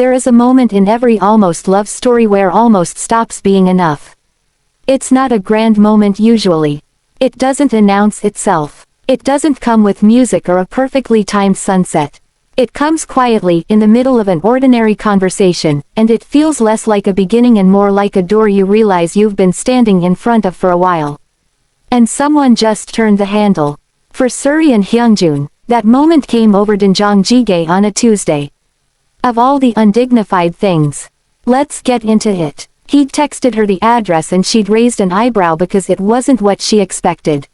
There is a moment in every almost love story where almost stops being enough. It's not a grand moment usually. It doesn't announce itself. It doesn't come with music or a perfectly timed sunset. It comes quietly in the middle of an ordinary conversation, and it feels less like a beginning and more like a door you realize you've been standing in front of for a while. And someone just turned the handle. For Suri and Hyungjun, that moment came over Doenjang Jjigae on a Tuesday. Of all the undignified things. Let's get into it. He'd texted her the address and she'd raised an eyebrow because it wasn't what she expected.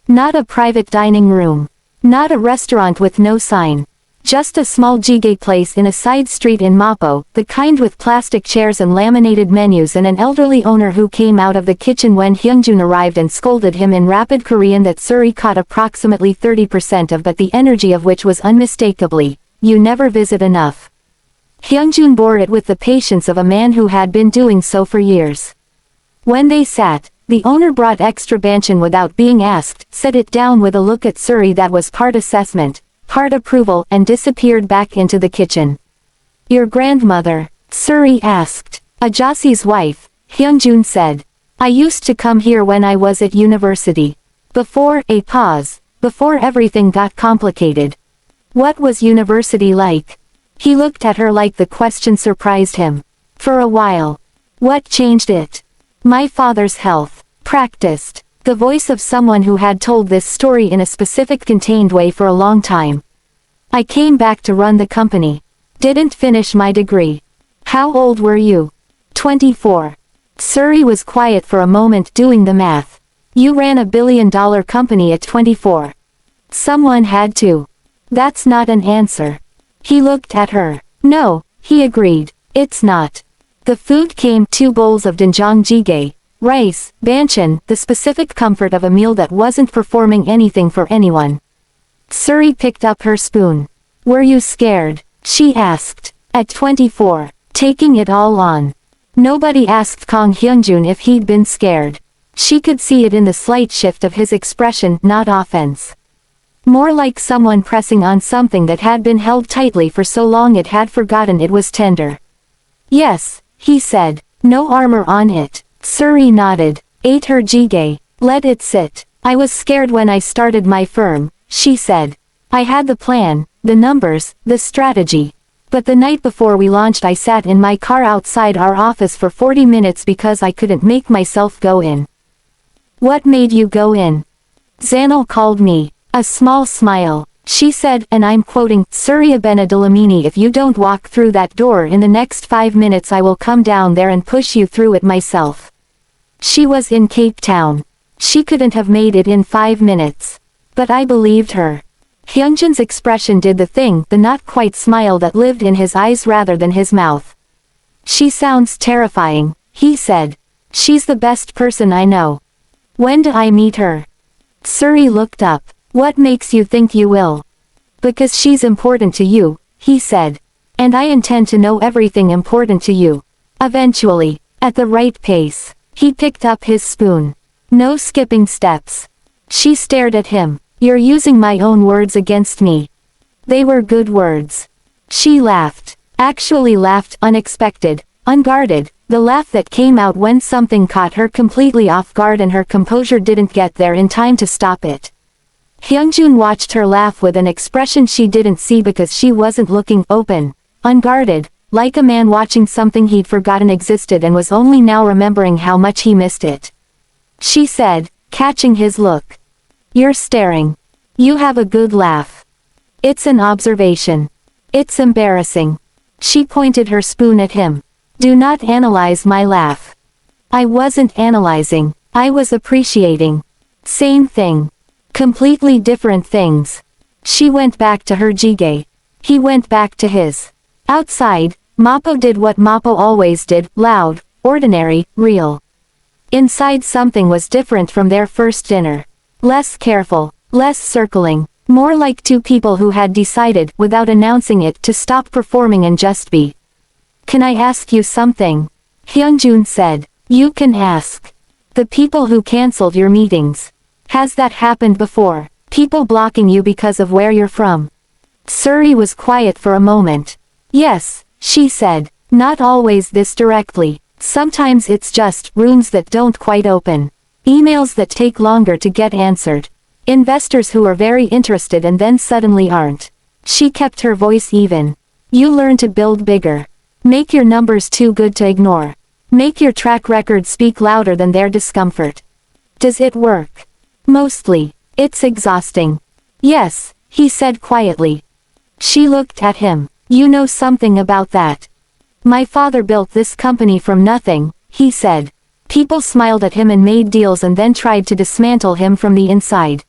Not a private dining room. Not a restaurant with no sign. Just a small jjigae place in a side street in Mapo, the kind with plastic chairs and laminated menus, and an elderly owner who came out of the kitchen when Hyungjun arrived and scolded him in rapid Korean that Suri caught approximately 30% of, but the energy of which was unmistakably, "You never visit enough." Hyungjun bore it with the patience of a man who had been doing so for years. When they sat, the owner brought extra banchan without being asked, set it down with a look at Suri that was part assessment, part approval, and disappeared back into the kitchen. "Your grandmother?" Suri asked. "Ajasi's wife," Hyungjun said. "I used to come here when I was at university. Before a pause, before everything got complicated." What was university like? He looked at her like the question surprised him. "For a while." "What changed it?" "My father's health." "Practiced." The voice of someone who had told this story in a specific contained way for a long time. "I came back to run the company. Didn't finish my degree." "How old were you?" 24. Suri was quiet for a moment doing the math. "You ran a billion-dollar company at 24. Someone had to." "That's not an answer." He looked at her. "No," he agreed. "It's not." The food came, 2 bowls of doenjang jjigae, rice, banchan, the specific comfort of a meal that wasn't performing anything for anyone. Suri picked up her spoon. "Were you scared?" she asked. "At 24, taking it all on." Nobody asked Kang Hyungjun if he'd been scared. She could see it in the slight shift of his expression, not offense. More like someone pressing on something that had been held tightly for so long it had forgotten it was tender. "Yes," he said. "No armor on it." Suri nodded. Ate her jjigae. "Let it sit. I was scared when I started my firm," she said. "I had the plan, the numbers, the strategy. But the night before we launched I sat in my car outside our office for 40 minutes because I couldn't make myself go in." "What made you go in?" "Zanel called me." A small smile. She said, and I'm quoting, "Surya Benadalamini, if you don't walk through that door in the next 5 minutes I will come down there and push you through it myself." She was in Cape Town. She couldn't have made it in 5 minutes. But I believed her. Hyungjun's expression did the thing, the not quite smile that lived in his eyes rather than his mouth. "She sounds terrifying," he said. "She's the best person I know. When do I meet her?" Suri looked up. "What makes you think you will?" "Because she's important to you," he said. "And I intend to know everything important to you. Eventually. At the right pace." He picked up his spoon. "No skipping steps." She stared at him. "You're using my own words against me." "They were good words." She laughed. Actually laughed, unexpected, unguarded, the laugh that came out when something caught her completely off guard and her composure didn't get there in time to stop it. Hyungjun watched her laugh with an expression she didn't see because she wasn't looking, open, unguarded, like a man watching something he'd forgotten existed and was only now remembering how much he missed it. She said, catching his look. "You're staring. You have a good laugh." "It's an observation." "It's embarrassing." She pointed her spoon at him. "Do not analyze my laugh." "I wasn't analyzing. I was appreciating." "Same thing. Completely different things." She went back to her jjigae. He went back to his. Outside, Mapo did what Mapo always did, loud, ordinary, real. Inside something was different from their first dinner. Less careful, less circling, more like 2 people who had decided, without announcing it, to stop performing and just be. "Can I ask you something?" Hyungjun said. "You can ask." "The people who cancelled your meetings. Has that happened before? People blocking you because of where you're from?" Suri was quiet for a moment. "Yes," she said. Not always this directly. Sometimes it's just runes that don't quite open. Emails that take longer to get answered. Investors who are very interested and then suddenly aren't. She kept her voice even. You learn to build bigger. Make your numbers too good to ignore. Make your track record speak louder than their discomfort. Does it work? Mostly. It's exhausting. Yes, he said quietly. She looked at him. You know something about that. My father built this company from nothing, he said. People smiled at him and made deals and then tried to dismantle him from the inside.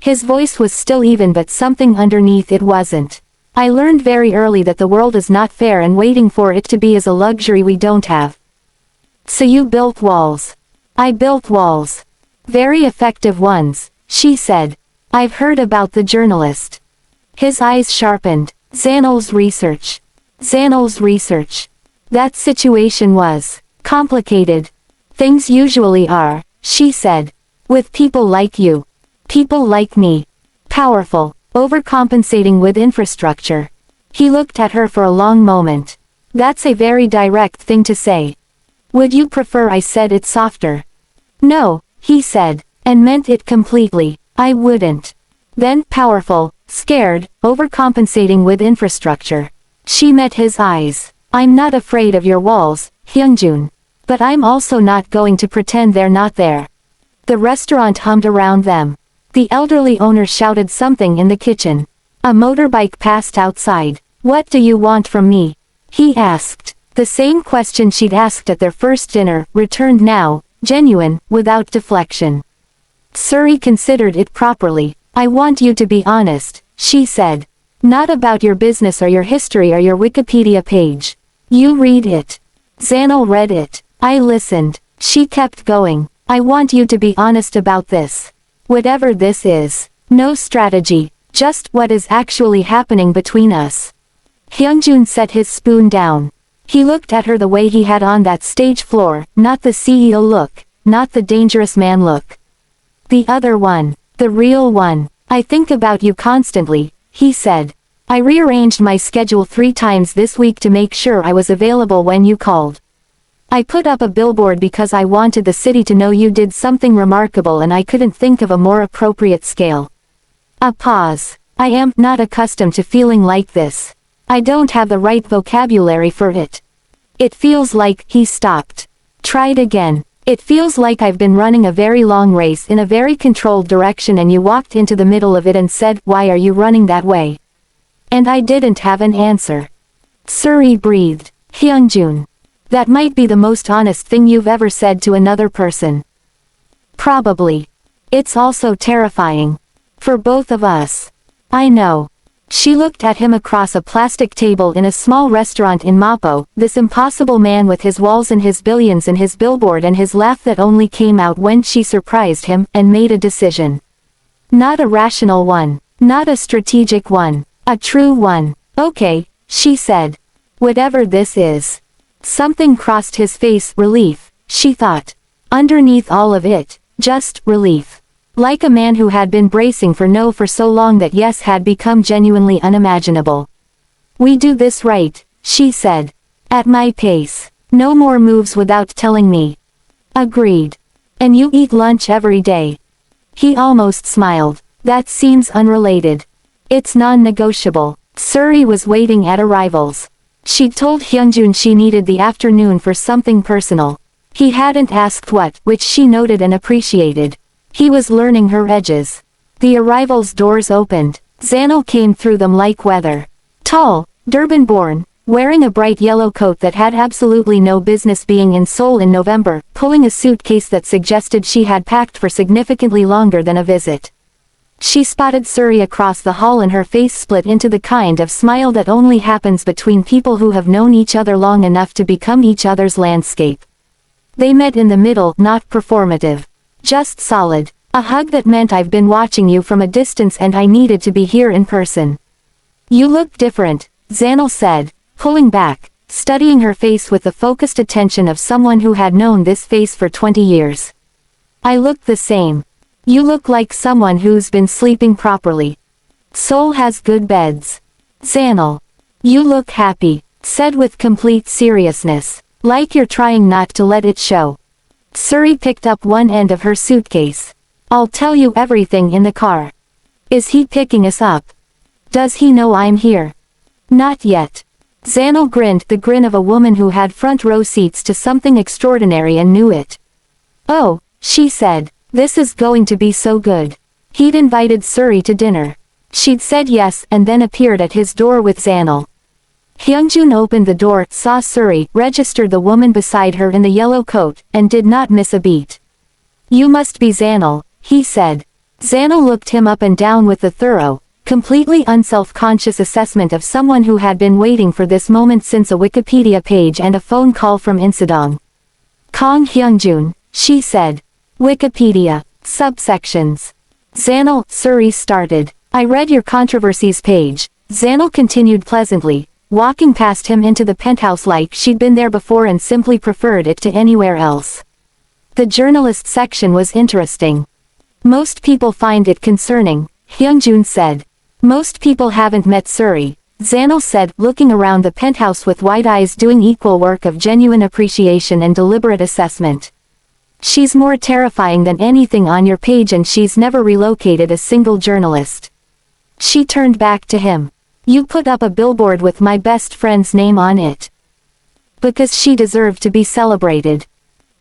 His voice was still even, but something underneath it wasn't. I learned very early that the world is not fair and waiting for it to be is a luxury we don't have. So you built walls. I built walls. Very effective ones, she said. I've heard about the journalist. His eyes sharpened. Xanol's research. Xanol's research. That situation was complicated. Things usually are, she said. With people like you. People like me. Powerful, overcompensating with infrastructure. He looked at her for a long moment. That's a very direct thing to say. Would you prefer I said it softer? No, he said, and meant it completely. I wouldn't. Then, powerful, scared, overcompensating with infrastructure. She met his eyes. I'm not afraid of your walls, Hyungjun. But I'm also not going to pretend they're not there. The restaurant hummed around them. The elderly owner shouted something in the kitchen. A motorbike passed outside. What do you want from me? He asked. The same question she'd asked at their first dinner, returned now, genuine, without deflection. Suri considered it properly. I want you to be honest, she said. Not about your business or your history or your Wikipedia page. You read it. Xanol read it. I listened. She kept going. I want you to be honest about this. Whatever this is. No strategy. Just what is actually happening between us. Hyungjun set his spoon down. He looked at her the way he had on that stage floor, not the CEO look, not the dangerous man look. The other one. The real one. I think about you constantly, he said. I rearranged my schedule 3 times this week to make sure I was available when you called. I put up a billboard because I wanted the city to know you did something remarkable and I couldn't think of a more appropriate scale. A pause. I am not accustomed to feeling like this. I don't have the right vocabulary for it. It feels like, he stopped. Tried again. It feels like I've been running a very long race in a very controlled direction and you walked into the middle of it and said, why are you running that way? And I didn't have an answer. Suri breathed. Hyungjun. That might be the most honest thing you've ever said to another person. Probably. It's also terrifying. For both of us. I know. She looked at him across a plastic table in a small restaurant in Mapo, this impossible man with his walls and his billions and his billboard and his laugh that only came out when she surprised him, and made a decision. Not a rational one. Not a strategic one. A true one. Okay, she said. Whatever this is. Something crossed his face, relief, she thought. Underneath all of it, just relief. Like a man who had been bracing for no for so long that yes had become genuinely unimaginable. We do this right, she said. At my pace. No more moves without telling me. Agreed. And you eat lunch every day. He almost smiled. That seems unrelated. It's non-negotiable. Suri was waiting at arrivals. She'd told Hyungjun she needed the afternoon for something personal. He hadn't asked what, which she noted and appreciated. He was learning her edges. The arrivals' doors opened. Xanol came through them like weather. Tall, Durban-born, wearing a bright yellow coat that had absolutely no business being in Seoul in November, pulling a suitcase that suggested she had packed for significantly longer than a visit. She spotted Suri across the hall and her face split into the kind of smile that only happens between people who have known each other long enough to become each other's landscape. They met in the middle, not performative. Just solid. A hug that meant I've been watching you from a distance and I needed to be here in person. You look different, Xanol said, pulling back, studying her face with the focused attention of someone who had known this face for 20 years. I look the same. You look like someone who's been sleeping properly. Seoul has good beds. Xanol. You look happy. said with complete seriousness, like you're trying not to let it show. Suri picked up one end of her suitcase. I'll tell you everything in the car. Is he picking us up? Does he know I'm here? Not yet. Xanel grinned the grin of a woman who had front row seats to something extraordinary and knew it. Oh, she said, this is going to be so good. He'd invited Suri to dinner. She'd said yes and then appeared at his door with Xanel. Hyungjun opened the door, saw Suri, registered the woman beside her in the yellow coat, and did not miss a beat. You must be Xanel, he said. Xanel looked him up and down with the thorough, completely unself-conscious assessment of someone who had been waiting for this moment since a Wikipedia page and a phone call from Insadong. Kong Hyungjun, she said. Wikipedia. Subsections. Xanel, Suri started. I read your controversies page. Xanel continued pleasantly, walking past him into the penthouse like she'd been there before and simply preferred it to anywhere else. The journalist section was interesting. Most people find it concerning, Hyungjun said. Most people haven't met Suri, Xanel said, looking around the penthouse with wide eyes doing equal work of genuine appreciation and deliberate assessment. She's more terrifying than anything on your page and she's never relocated a single journalist. She turned back to him. You put up a billboard with my best friend's name on it. Because she deserved to be celebrated.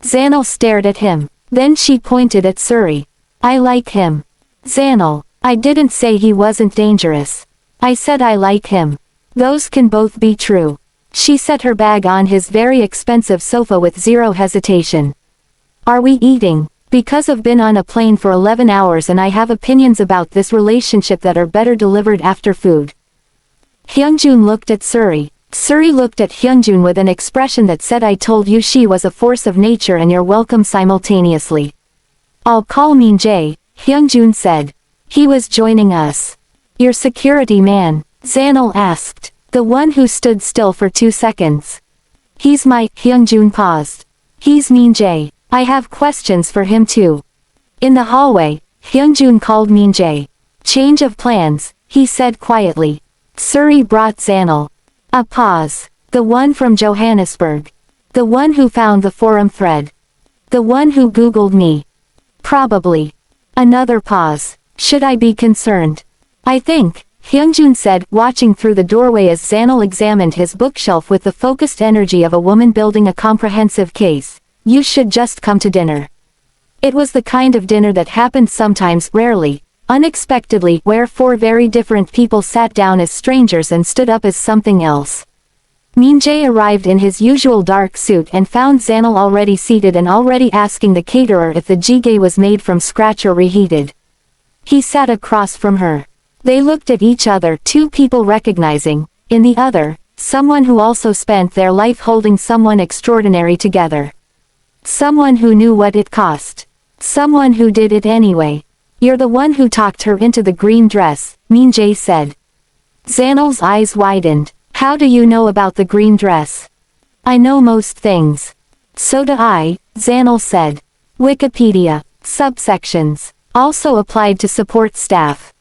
Xanel stared at him. Then she pointed at Suri. I like him. Xanel, I didn't say he wasn't dangerous. I said I like him. Those can both be true. She set her bag on his very expensive sofa with zero hesitation. Are we eating? Because I've been on a plane for 11 hours and I have opinions about this relationship that are better delivered after food. Hyungjun looked at Suri. Suri looked at Hyungjun with an expression that said I told you she was a force of nature and you're welcome simultaneously. I'll call Min Jae, Hyungjun said. He was joining us. Your security man, Xanel asked. The one who stood still for 2 seconds. He's my, Hyungjun paused. He's Min Jae. I have questions for him too. In the hallway, Hyungjun called Min Jae. Change of plans, he said quietly. Suri brought Xanel. A pause. The one from Johannesburg. The one who found the forum thread. The one who Googled me. Probably. Another pause. Should I be concerned? I think, Hyungjun said, watching through the doorway as Xanel examined his bookshelf with the focused energy of a woman building a comprehensive case. You should just come to dinner. It was the kind of dinner that happened sometimes, rarely, unexpectedly, where 4 very different people sat down as strangers and stood up as something else. Min Jae arrived in his usual dark suit and found Xanel already seated and already asking the caterer if the jjigae was made from scratch or reheated. He sat across from her. They looked at each other, 2 people recognizing, in the other, someone who also spent their life holding someone extraordinary together. Someone who knew what it cost. Someone who did it anyway. You're the one who talked her into the green dress, Min Jae said. Xanel's eyes widened. How do you know about the green dress? I know most things. So do I, Xanel said. Wikipedia. Subsections. Also applied to support staff.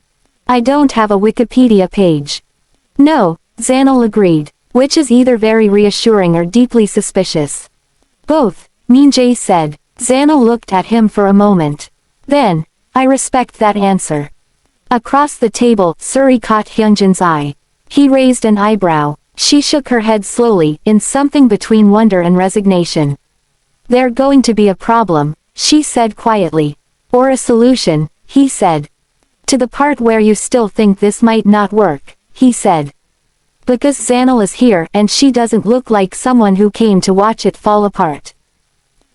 I don't have a Wikipedia page. No, Xanel agreed, which is either very reassuring or deeply suspicious. Both, Min Jae said. Xanel looked at him for a moment. Then, I respect that answer. Across the table, Suri caught Hyungjun's eye. He raised an eyebrow. She shook her head slowly, in something between wonder and resignation. There's going to be a problem, she said quietly. Or a solution, he said. To the part where you still think this might not work, he said. Because Xanel is here and she doesn't look like someone who came to watch it fall apart.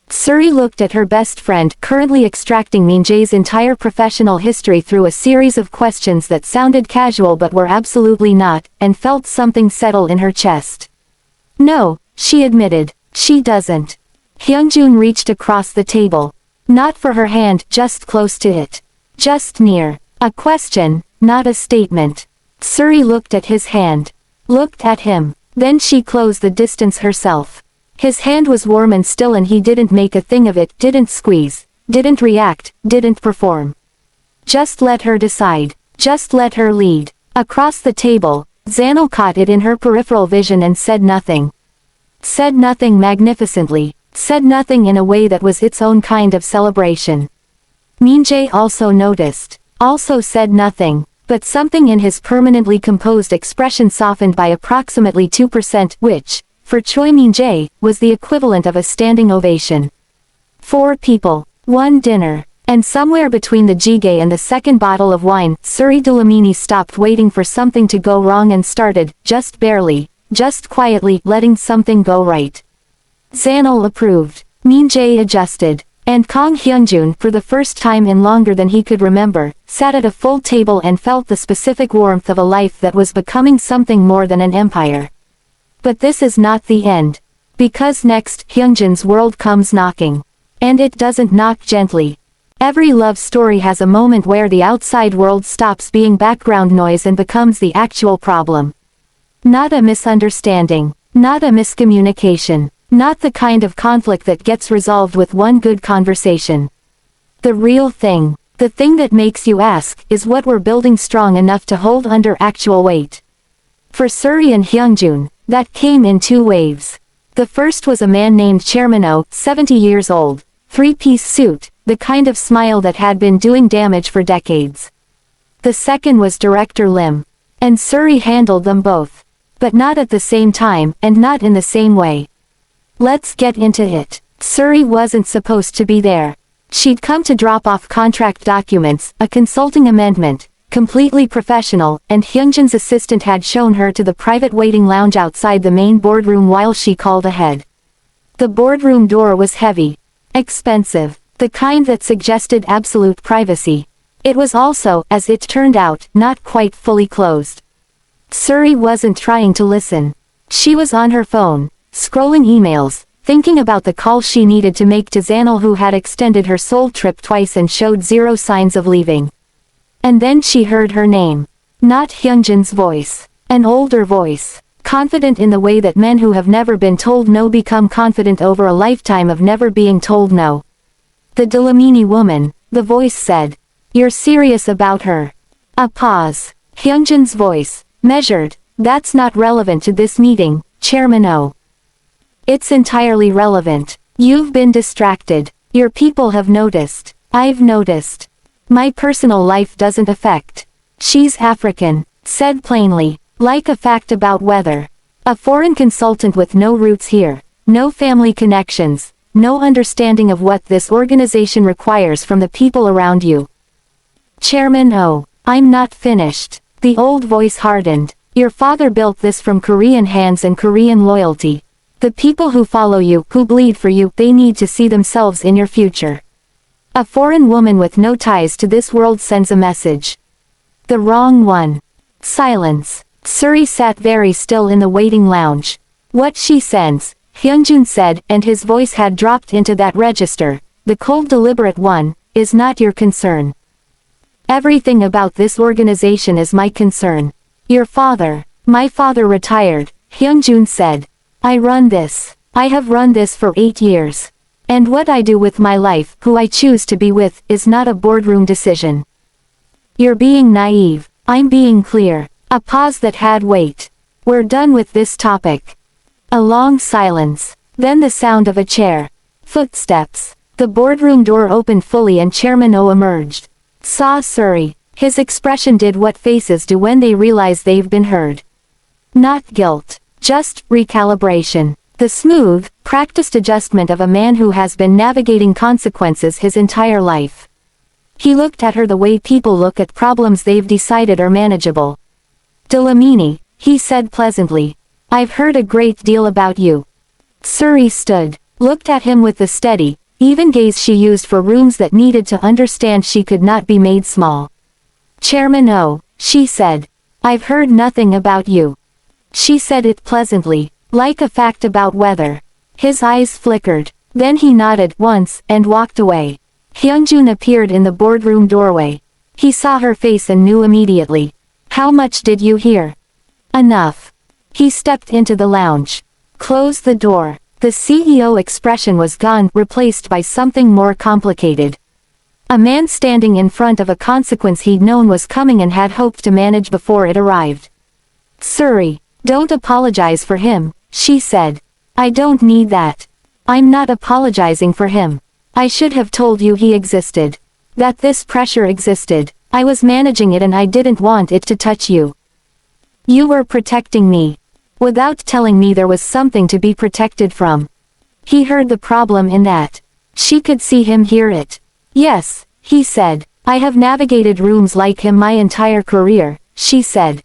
Suri looked at her best friend, currently extracting Min Jae's entire professional history through a series of questions that sounded casual but were absolutely not, and felt something settle in her chest. No, she admitted, she doesn't. Hyungjun reached across the table. Not for her hand, just close to it. Just near. A question, not a statement. Suri looked at his hand. Looked at him. Then she closed the distance herself. His hand was warm and still and he didn't make a thing of it, didn't squeeze, didn't react, didn't perform. Just let her decide. Just let her lead. Across the table, Xanil caught it in her peripheral vision and said nothing. Said nothing magnificently. Said nothing in a way that was its own kind of celebration. Minjae also noticed. Also said nothing, but something in his permanently composed expression softened by approximately 2%, which, for Choi Minjae, was the equivalent of a standing ovation. 4 people, 1 dinner, and somewhere between the jjigae and the second bottle of wine, Suri Dlamini stopped waiting for something to go wrong and started, just barely, just quietly, letting something go right. Xanil approved. Minjae adjusted. And Kang Hyunjun, for the first time in longer than he could remember, sat at a full table and felt the specific warmth of a life that was becoming something more than an empire. But this is not the end. Because next, Hyunjun's world comes knocking. And it doesn't knock gently. Every love story has a moment where the outside world stops being background noise and becomes the actual problem. Not a misunderstanding. Not a miscommunication. Not the kind of conflict that gets resolved with one good conversation. The real thing, the thing that makes you ask, is what we're building strong enough to hold under actual weight. For Suri and Hyunjun, that came in 2 waves. The first was a man named Chairman Oh, 70 years old, 3-piece suit, the kind of smile that had been doing damage for decades. The second was Director Lim. And Suri handled them both. But not at the same time, and not in the same way. Let's get into it. Suri wasn't supposed to be there. She'd come to drop off contract documents, a consulting amendment, completely professional, and Hyunjun's assistant had shown her to the private waiting lounge outside the main boardroom while she called ahead. The boardroom door was heavy. Expensive. The kind that suggested absolute privacy. It was also, as it turned out, not quite fully closed. Suri wasn't trying to listen. She was on her phone, scrolling emails, thinking about the call she needed to make to Xanil, who had extended her Seoul trip twice and showed 0 signs of leaving. And then she heard her name. Not Hyunjun's voice. An older voice. Confident in the way that men who have never been told no become confident over a lifetime of never being told no. The Dlamini woman, the voice said. You're serious about her? A pause. Hyunjun's voice, measured. That's not relevant to this meeting, Chairman Oh. It's entirely relevant. You've been distracted. Your people have noticed. I've noticed. My personal life doesn't affect. She's African, said plainly, like a fact about weather. A foreign consultant with no roots here, no family connections, no understanding of what this organization requires from the people around you. Chairman Oh, I'm not finished. The old voice hardened. Your father built this from Korean hands and Korean loyalty. The people who follow you, who bleed for you, they need to see themselves in your future. A foreign woman with no ties to this world sends a message. The wrong one. Silence. Suri sat very still in the waiting lounge. What she sends, Hyunjun said, and his voice had dropped into that register, the cold deliberate one, is not your concern. Everything about this organization is my concern. Your father. My father retired, Hyunjun said. I run this. I have run this for 8 years. And what I do with my life, who I choose to be with, is not a boardroom decision. You're being naive. I'm being clear. A pause that had weight. We're done with this topic. A long silence. Then the sound of a chair. Footsteps. The boardroom door opened fully and Chairman Oh emerged. Saw Suri. His expression did what faces do when they realize they've been heard. Not guilt. Just recalibration. The smooth, practiced adjustment of a man who has been navigating consequences his entire life. He looked at her the way people look at problems they've decided are manageable. Dlamini, he said pleasantly. I've heard a great deal about you. Suri stood, looked at him with the steady, even gaze she used for rooms that needed to understand she could not be made small. Chairman Oh, she said. I've heard nothing about you. She said it pleasantly, like a fact about weather. His eyes flickered. Then he nodded once and walked away. Hyunjun appeared in the boardroom doorway. He saw her face and knew immediately. How much did you hear? Enough. He stepped into the lounge. Closed the door. The CEO expression was gone, replaced by something more complicated. A man standing in front of a consequence he'd known was coming and had hoped to manage before it arrived. Suri, don't apologize for him, she said. I don't need that. I'm not apologizing for him. I should have told you he existed. That this pressure existed. I was managing it and I didn't want it to touch you. You were protecting me. Without telling me there was something to be protected from. He heard the problem in that. She could see him hear it. Yes, he said. I have navigated rooms like him my entire career, she said.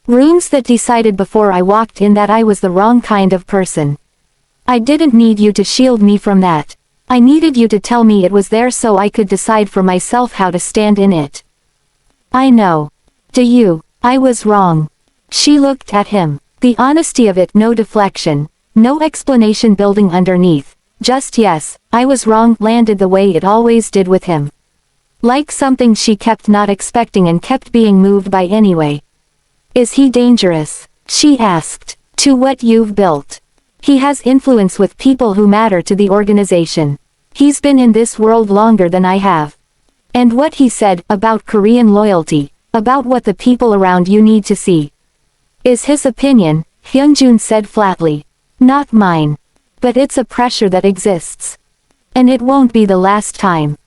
Rooms that decided before I walked in that I was the wrong kind of person. I didn't need you to shield me from that. I needed you to tell me it was there so I could decide for myself how to stand in it. I know. Do you? I was wrong. She looked at him. The honesty of it, no deflection, no explanation building underneath. Just yes, I was wrong, landed the way it always did with him. Like something she kept not expecting and kept being moved by anyway. Is he dangerous? She asked. To what you've built. He has influence with people who matter to the organization. He's been in this world longer than I have. And what he said about Korean loyalty, about what the people around you need to see, is his opinion, Hyunjun said flatly. Not mine. But it's a pressure that exists. And it won't be the last time.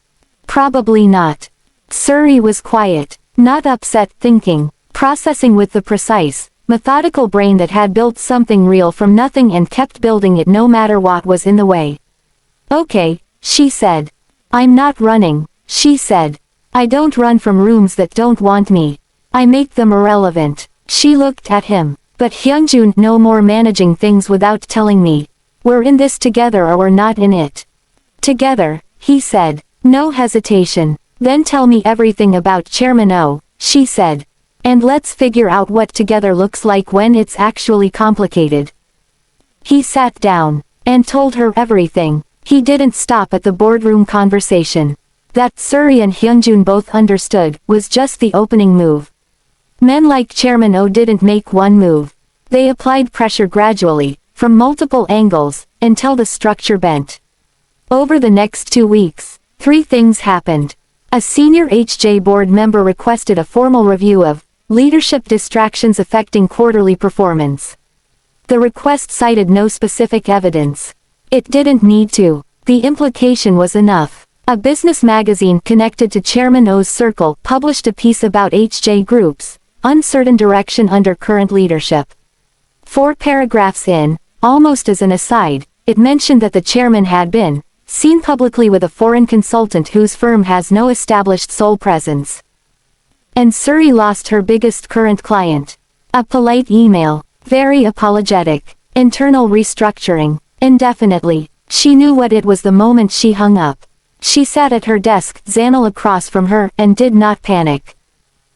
Probably not. Suri was quiet, not upset, thinking, processing with the precise, methodical brain that had built something real from nothing and kept building it no matter what was in the way. Okay, she said. I'm not running, she said. I don't run from rooms that don't want me. I make them irrelevant. She looked at him. But Hyunjun, no more managing things without telling me. We're in this together or we're not in it. Together, he said. No hesitation. Then tell me everything about Chairman O, she said. And let's figure out what together looks like when it's actually complicated. He sat down, and told her everything. He didn't stop at the boardroom conversation. That Suri and Hyunjun both understood, was just the opening move. Men like Chairman O didn't make one move. They applied pressure gradually, from multiple angles, until the structure bent. Over the next 2 weeks, 3 things happened. A senior HJ board member requested a formal review of leadership distractions affecting quarterly performance. The request cited no specific evidence. It didn't need to. The implication was enough. A business magazine connected to Chairman O's circle published a piece about HJ Group's uncertain direction under current leadership. 4 paragraphs in, almost as an aside, it mentioned that the chairman had been seen publicly with a foreign consultant whose firm has no established Seoul presence. And Suri lost her biggest current client. A polite email, very apologetic, internal restructuring, indefinitely. She knew what it was the moment she hung up. She sat at her desk, Zanel across from her, and did not panic.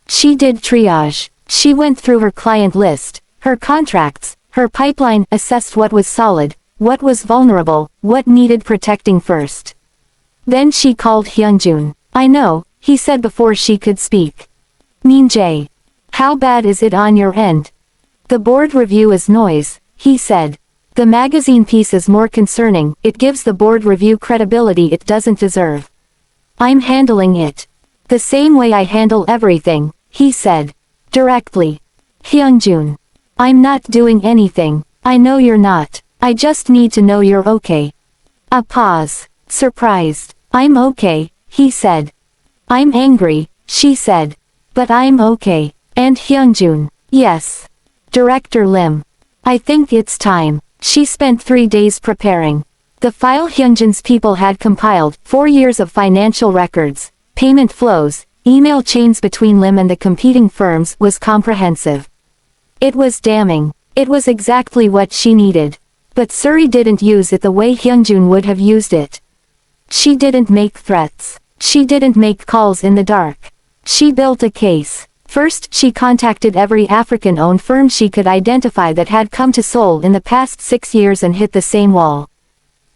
She did triage. She went through her client list, her contracts, her pipeline, assessed what was solid, what was vulnerable, what needed protecting first. Then she called Hyunjun. I know, he said before she could speak. Min-jae. How bad is it on your end? The board review is noise, he said. The magazine piece is more concerning, it gives the board review credibility it doesn't deserve. I'm handling it. The same way I handle everything, he said. Directly. Hyunjun. I'm not doing anything. I know you're not. I just need to know you're okay. A pause. Surprised. I'm okay, he said. I'm angry, she said. But I'm okay. And Hyunjun. Yes. Director Lim. I think it's time. She spent 3 days preparing. The file Hyunjun's people had compiled, 4 years of financial records, payment flows, email chains between Lim and the competing firms, was comprehensive. It was damning. It was exactly what she needed. But Suri didn't use it the way Hyunjun would have used it. She didn't make threats. She didn't make calls in the dark. She built a case. First, she contacted every African-owned firm she could identify that had come to Seoul in the past 6 years and hit the same wall.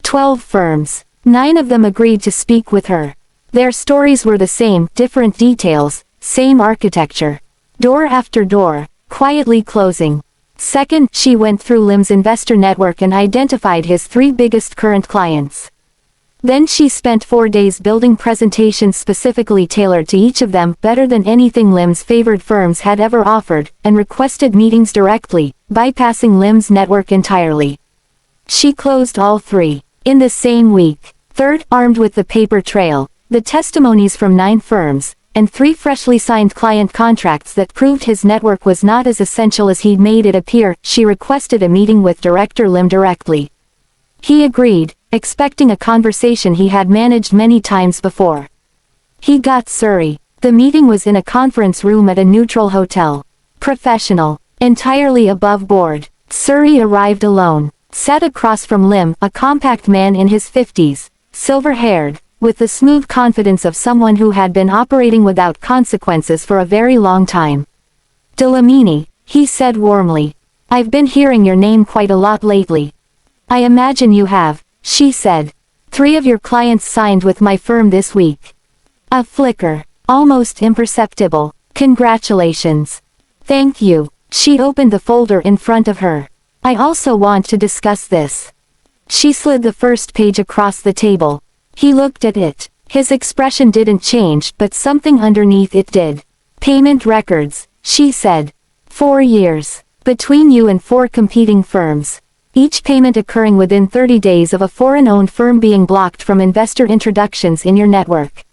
12 firms. 9 of them agreed to speak with her. Their stories were the same, different details, same architecture. Door after door, quietly closing. Second, she went through Lim's investor network and identified his 3 biggest current clients. Then she spent 4 days building presentations specifically tailored to each of them, better than anything Lim's favored firms had ever offered, and requested meetings directly, bypassing Lim's network entirely. She closed all 3 in the same week. Third, armed with the paper trail, the testimonies from 9 firms, and 3 freshly signed client contracts that proved his network was not as essential as he'd made it appear, she requested a meeting with Director Lim directly. He agreed, expecting a conversation he had managed many times before. He got Surrey. The meeting was in a conference room at a neutral hotel. Professional. Entirely above board. Surrey arrived alone. Sat across from Lim, a compact man in his 50s, silver-haired, with the smooth confidence of someone who had been operating without consequences for a very long time. "Delamini," he said warmly. "I've been hearing your name quite a lot lately." "I imagine you have," she said. "3 of your clients signed with my firm this week." A flicker. Almost imperceptible. "Congratulations." "Thank you." She opened the folder in front of her. "I also want to discuss this." She slid the first page across the table. He looked at it. His expression didn't change, but something underneath it did. "Payment records," she said. 4 years. Between you and 4 competing firms. Each payment occurring within 30 days of a foreign-owned firm being blocked from investor introductions in your network.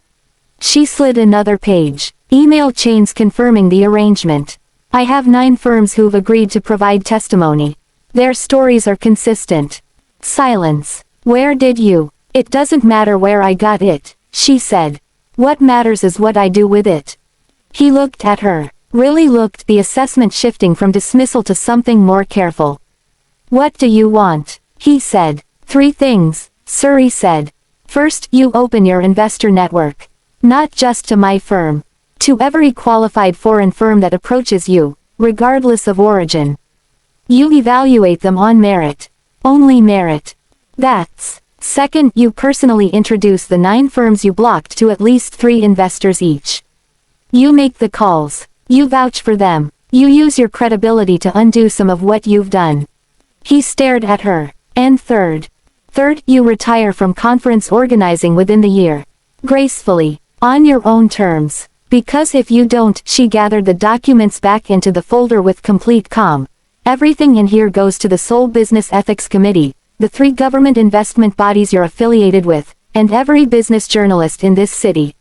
She slid another page. Email chains confirming the arrangement. "I have 9 firms who've agreed to provide testimony. Their stories are consistent." Silence. "Where did you?" "It doesn't matter where I got it," she said. "What matters is what I do with it." He looked at her. Really looked, the assessment shifting from dismissal to something more careful. "What do you want?" he said. 3 things, Surrey said. "First, you open your investor network. Not just to my firm. To every qualified foreign firm that approaches you, regardless of origin. You evaluate them on merit. Only merit. That's. Second, you personally introduce the 9 firms you blocked to at least 3 investors each. You make the calls. You vouch for them. You use your credibility to undo some of what you've done." He stared at her. "And third, you retire from conference organizing within the year. Gracefully. On your own terms. Because if you don't," she gathered the documents back into the folder with complete calm, "everything in here goes to the Seoul Business Ethics Committee, the 3 government investment bodies you're affiliated with, and every business journalist in this city."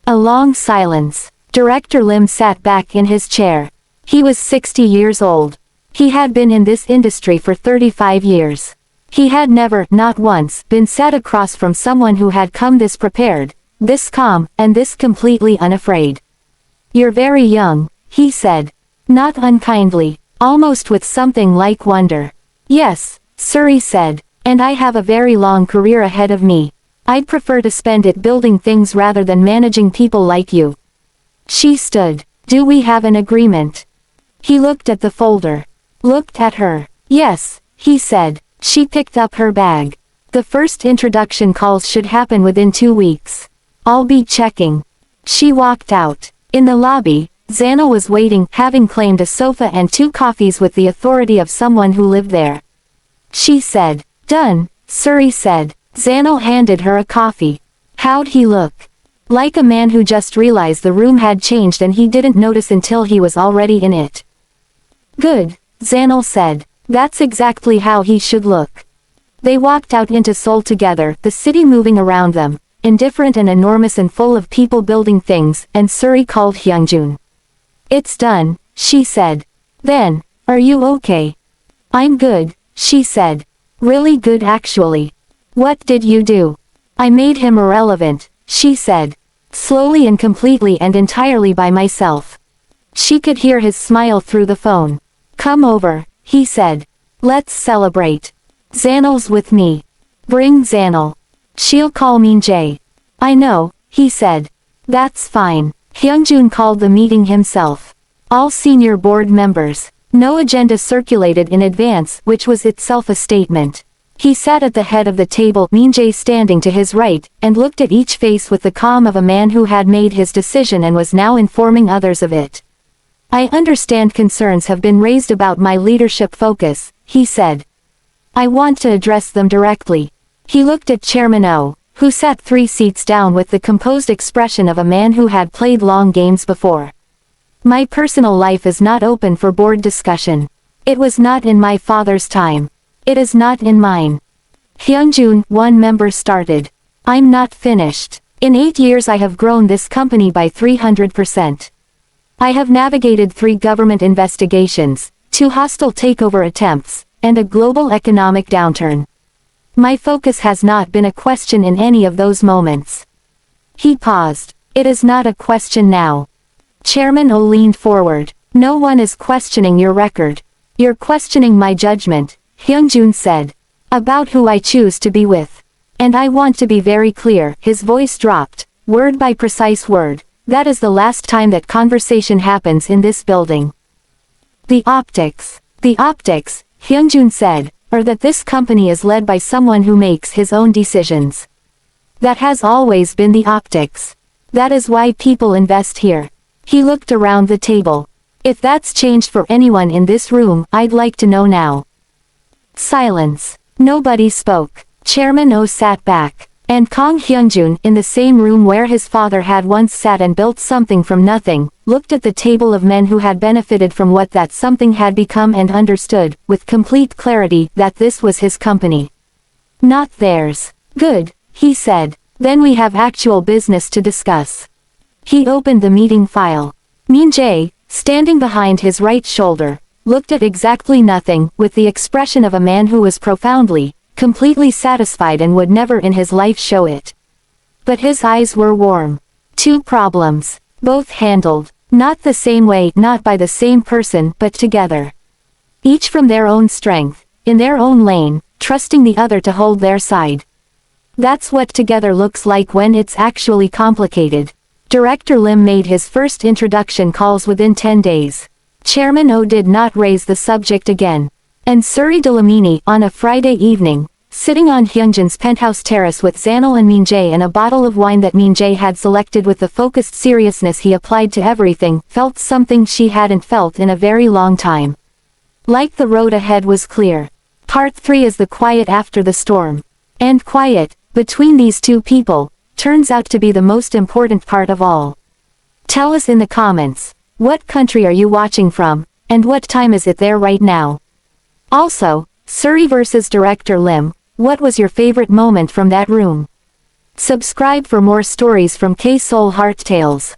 A long silence. Director Lim sat back in his chair. He was 60 years old. He had been in this industry for 35 years. He had never, not once, been sat across from someone who had come this prepared, this calm, and this completely unafraid. "You're very young," he said. Not unkindly, almost with something like wonder. "Yes," Surrey said, "and I have a very long career ahead of me. I'd prefer to spend it building things rather than managing people like you." She stood. "Do we have an agreement?" He looked at the folder. Looked at her. "Yes," he said. She picked up her bag. "The first introduction calls should happen within 2 weeks. I'll be checking." She walked out. In the lobby, Zano was waiting, having claimed a sofa and 2 coffees with the authority of someone who lived there. She said. "Done," Surrey said. Zano handed her a coffee. How'd he look? Like a man who just realized the room had changed and he didn't notice until he was already in it. "Good," Zano said. "That's exactly how he should look." They walked out into Seoul together, the city moving around them, indifferent and enormous and full of people building things, and Surrey called Hyungjun. "It's done," she said. Then, "Are you okay?" "I'm good," she said. "Really good actually." "What did you do?" "I made him irrelevant," she said. "Slowly and completely and entirely by myself." She could hear his smile through the phone. "Come over," he said. "Let's celebrate. Zanel's with me. Bring Zanel. She'll call me Jay." "I know," he said. "That's fine." Hyungjun called the meeting himself. All senior board members. No agenda circulated in advance, which was itself a statement. He sat at the head of the table, Min-jae standing to his right, and looked at each face with the calm of a man who had made his decision and was now informing others of it. "I understand concerns have been raised about my leadership focus," he said. "I want to address them directly. He looked at Chairman O, who sat 3 seats down with the composed expression of a man who had played long games before. My personal life is not open for board discussion. It was not in my father's time. It is not in mine. Hyunjun, one member started. I'm not finished. In 8 years I have grown this company by 300%. I have navigated 3 government investigations, 2 hostile takeover attempts, and a global economic downturn. My focus has not been a question in any of those moments. He paused. It is not a question now. Chairman O leaned forward. No one is questioning your record. You're questioning my judgment, Hyunjun said. About who I choose to be with. And I want to be very clear, his voice dropped, word by precise word. That is the last time that conversation happens in this building. The optics, Hyunjun said, are that this company is led by someone who makes his own decisions. That has always been the optics. That is why people invest here. He looked around the table. If that's changed for anyone in this room, I'd like to know now. Silence. Nobody spoke. Chairman O sat back. And Kong Hyunjun, in the same room where his father had once sat and built something from nothing, looked at the table of men who had benefited from what that something had become and understood, with complete clarity, that this was his company. Not theirs. Good, he said. Then we have actual business to discuss. He opened the meeting file. Min Jae, standing behind his right shoulder, looked at exactly nothing, with the expression of a man who was profoundly, completely satisfied and would never in his life show it. But his eyes were warm. 2 problems. Both handled. Not the same way, not by the same person, but together. Each from their own strength, in their own lane, trusting the other to hold their side. That's what together looks like when it's actually complicated. Director Lim made his first introduction calls within 10 days. Chairman O did not raise the subject again. And Suri Delamini, on a Friday evening, sitting on Hyunjun's penthouse terrace with Zanil and Min Jae and a bottle of wine that Min Jae had selected with the focused seriousness he applied to everything, felt something she hadn't felt in a very long time. Like the road ahead was clear. Part 3 is the quiet after the storm. And quiet, between these 2 people, turns out to be the most important part of all. Tell us in the comments, what country are you watching from, and what time is it there right now? Also, Suri vs. Director Lim, what was your favorite moment from that room? Subscribe for more stories from K-Seoul Heart Tales.